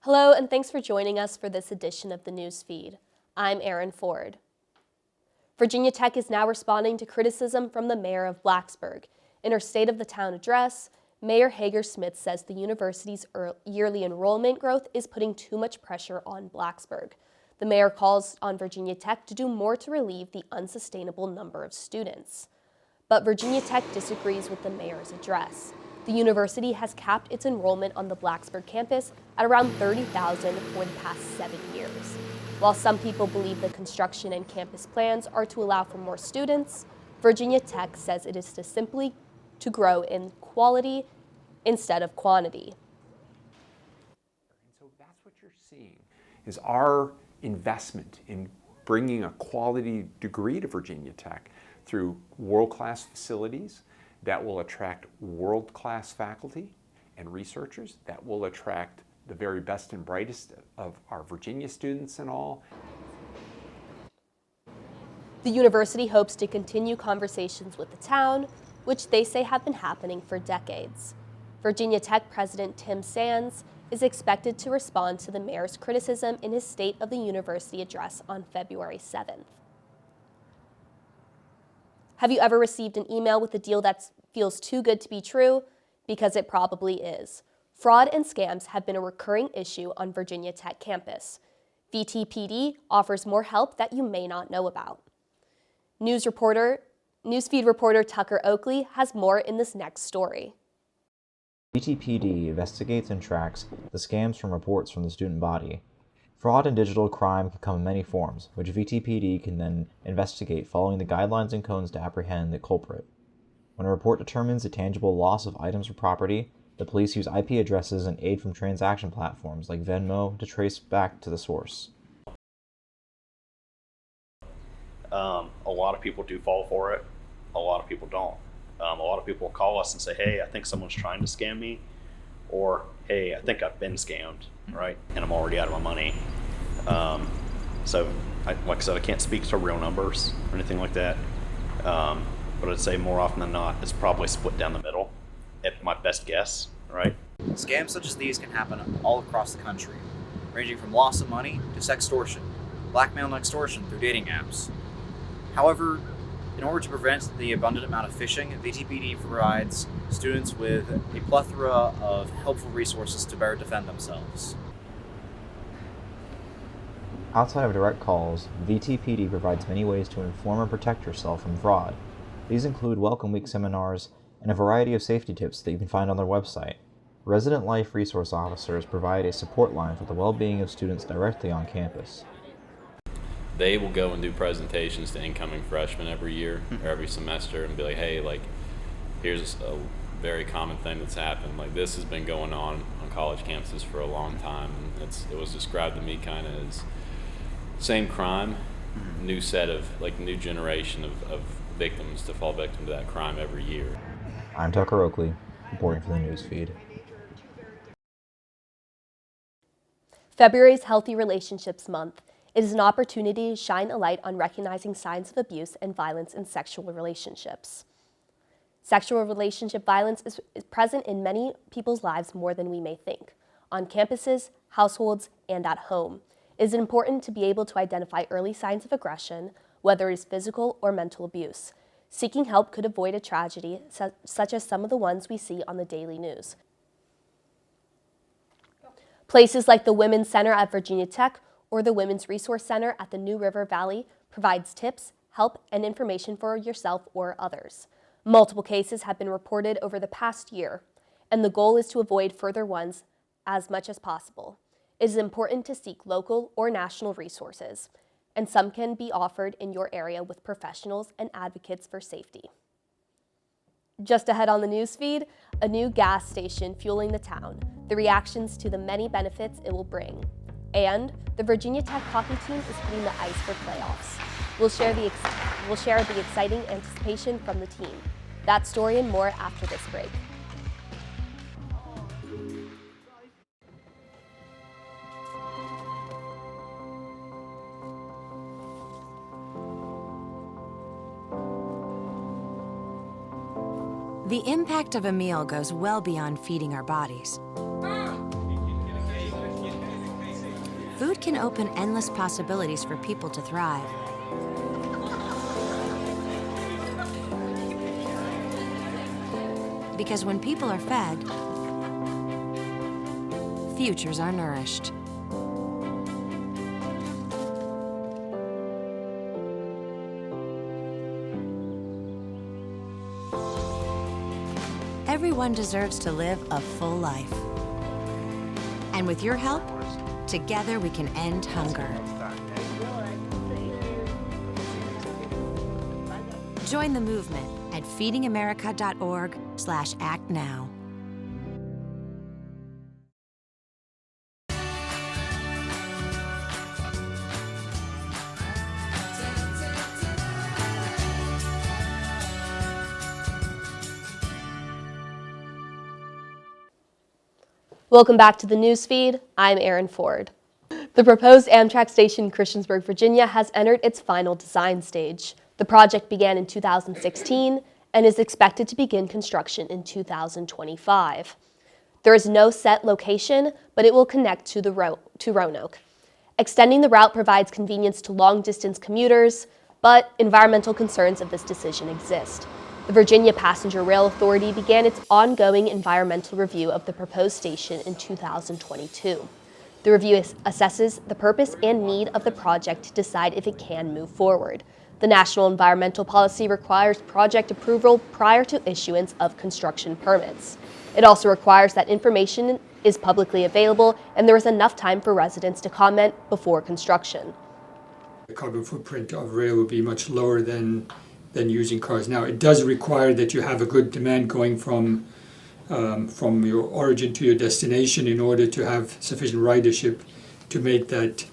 Hello, and thanks for joining us for this edition of the News Feed. I'm Erin Ford. Virginia Tech is now responding to criticism from the mayor of Blacksburg. In her State of the Town address, Mayor Hager-Smith says the university's yearly enrollment growth is putting too much pressure on Blacksburg. The mayor calls on Virginia Tech to do more to relieve the unsustainable number of students. But Virginia Tech disagrees with the mayor's address. The university has capped its enrollment on the Blacksburg campus at around 30,000 for the past 7 years. While some people believe the construction and campus plans are to allow for more students, Virginia Tech says it is simply to grow in quality instead of quantity. And so that's what you're seeing, is our investment in bringing a quality degree to Virginia Tech through world-class facilities that will attract world-class faculty and researchers, that will attract the very best and brightest of our Virginia students and all. The university hopes to continue conversations with the town, which they say have been happening for decades. Virginia Tech President Tim Sands is expected to respond to the mayor's criticism in his State of the University address on February 7th. Have you ever received an email with a deal that feels too good to be true? Because it probably is. Fraud and scams have been a recurring issue on Virginia Tech campus. VTPD offers more help that you may not know about. Newsfeed reporter Tucker Oakley has more in this next story. VTPD investigates and tracks the scams from reports from the student body. Fraud and digital crime can come in many forms, which VTPD can then investigate following the guidelines and codes to apprehend the culprit. When a report determines a tangible loss of items or property, the police use IP addresses and aid from transaction platforms like Venmo to trace back to the source. A lot of people do fall for it. A lot of people don't. A lot of people call us and say, hey, I think someone's trying to scam me. Or, hey, I think I've been scammed, right? And I'm already out of my money. So, like I said, I can't speak to real numbers or anything like that. But I'd say more often than not, it's probably split down the middle, at my best guess, right? Scams such as these can happen all across the country, ranging from loss of money to sextortion, blackmail and extortion through dating apps. However, in order to prevent the abundant amount of phishing, VTPD provides students with a plethora of helpful resources to better defend themselves. Outside of direct calls, VTPD provides many ways to inform and protect yourself from fraud. These include Welcome Week seminars and a variety of safety tips that you can find on their website. Resident Life Resource Officers provide a support line for the well-being of students directly on campus. They will go and do presentations to incoming freshmen every year or every semester and be like, hey, like, here's a very common thing that's happened. Like, this has been going on college campuses for a long time. And it was described to me kind of as same crime, new set of, like, new generation of victims to fall victim to that crime every year. I'm Tucker Oakley, reporting for the News Feed. February's Healthy Relationships Month. It is an opportunity to shine a light on recognizing signs of abuse and violence in sexual relationships. Sexual relationship violence is present in many people's lives more than we may think, on campuses, households, and at home. It is important to be able to identify early signs of aggression, whether it is physical or mental abuse. Seeking help could avoid a tragedy such as some of the ones we see on the daily news. Places like the Women's Center at Virginia Tech or the Women's Resource Center at the New River Valley provides tips, help, and information for yourself or others. Multiple cases have been reported over the past year, and the goal is to avoid further ones as much as possible. It is important to seek local or national resources, and some can be offered in your area with professionals and advocates for safety. Just ahead on the newsfeed, a new gas station fueling the town, the reactions to the many benefits it will bring. And the Virginia Tech hockey team is hitting the ice for playoffs. We'll share the exciting anticipation from the team. That story and more after this break. The impact of a meal goes well beyond feeding our bodies. food can open endless possibilities for people to thrive. Because when people are fed, futures are nourished. Everyone deserves to live a full life. And with your help, together we can end hunger. Join the movement at feedingamerica.org/actnow. Welcome back to the newsfeed. I'm Erin Ford. The proposed Amtrak station in Christiansburg, Virginia has entered its final design stage. The project began in 2016 and is expected to begin construction in 2025. There is no set location, but it will connect to Roanoke. Extending the route provides convenience to long-distance commuters, but environmental concerns of this decision exist. The Virginia Passenger Rail Authority began its ongoing environmental review of the proposed station in 2022. The review assesses the purpose and need of the project to decide if it can move forward. The National Environmental Policy requires project approval prior to issuance of construction permits. It also requires that information is publicly available and there is enough time for residents to comment before construction. The carbon footprint of rail will be much lower than using cars. Now, it does require that you have a good demand going from your origin to your destination in order to have sufficient ridership to make that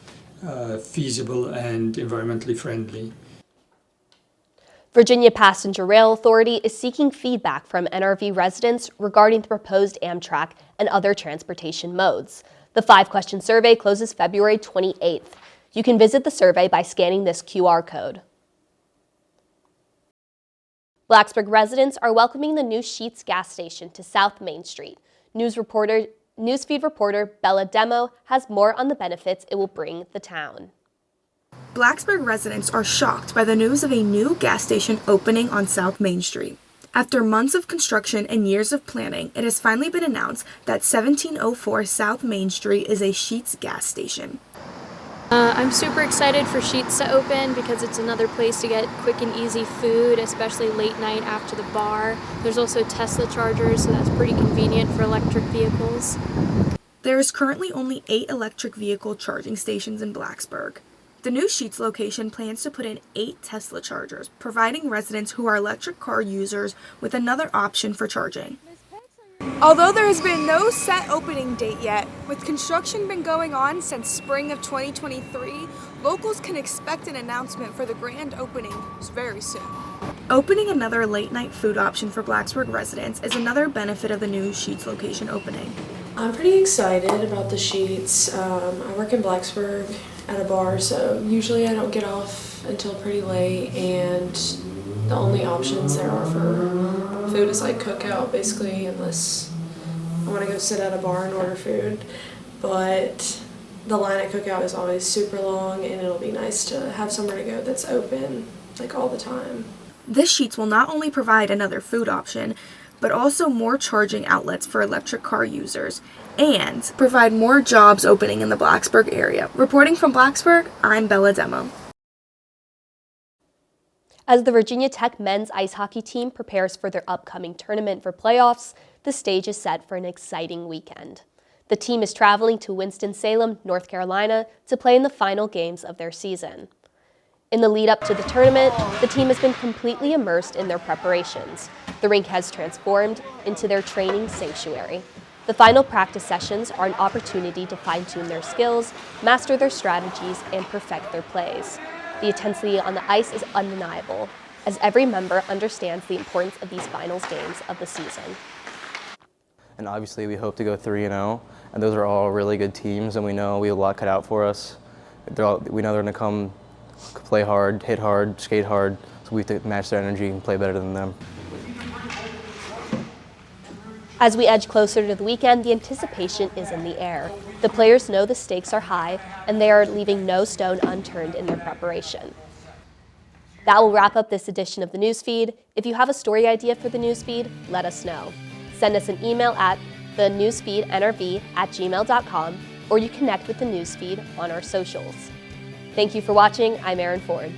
feasible and environmentally friendly. Virginia Passenger Rail Authority is seeking feedback from NRV residents regarding the proposed Amtrak and other transportation modes. The 5-question survey closes February 28th. You can visit the survey by scanning this QR code. Blacksburg residents are welcoming the new Sheetz gas station to South Main Street. Newsfeed reporter Bella Demo has more on the benefits it will bring the town. Blacksburg residents are shocked by the news of a new gas station opening on South Main Street. After months of construction and years of planning, it has finally been announced that 1704 South Main Street is a Sheetz gas station. I'm super excited for Sheetz to open because it's another place to get quick and easy food, especially late night after the bar. There's also Tesla chargers, so that's pretty convenient for electric vehicles. There is currently only 8 electric vehicle charging stations in Blacksburg. The new Sheetz location plans to put in 8 Tesla chargers, providing residents who are electric car users with another option for charging. Although there has been no set opening date yet, with construction been going on since spring of 2023, locals can expect an announcement for the grand opening very soon. Opening another late-night food option for Blacksburg residents is another benefit of the new Sheetz location opening. I'm pretty excited about the Sheetz. I work in Blacksburg at a bar, so usually I don't get off until pretty late, and the only options there are for food is like cookout, basically, unless I want to go sit at a bar and order food. But the line at cookout is always super long, and it'll be nice to have somewhere to go that's open like all the time. This Sheetz will not only provide another food option, but also more charging outlets for electric car users, and provide more jobs opening in the Blacksburg area. Reporting from Blacksburg, I'm Bella Demo. As the Virginia Tech men's ice hockey team prepares for their upcoming tournament for playoffs, the stage is set for an exciting weekend. The team is traveling to Winston-Salem, North Carolina, to play in the final games of their season. In the lead up to the tournament, the team has been completely immersed in their preparations. The rink has transformed into their training sanctuary. The final practice sessions are an opportunity to fine-tune their skills, master their strategies, and perfect their plays. The intensity on the ice is undeniable, as every member understands the importance of these finals games of the season. And obviously we hope to go 3-0, and those are all really good teams, and we know we have a lot cut out for us. We know they're going to come play hard, hit hard, skate hard, so we have to match their energy and play better than them. As we edge closer to the weekend, the anticipation is in the air. The players know the stakes are high, and they are leaving no stone unturned in their preparation. That will wrap up this edition of the Newsfeed. If you have a story idea for the Newsfeed, let us know. Send us an email at thenewsfeednrv@gmail.com, or you connect with the Newsfeed on our socials. Thank you for watching. I'm Erin Ford.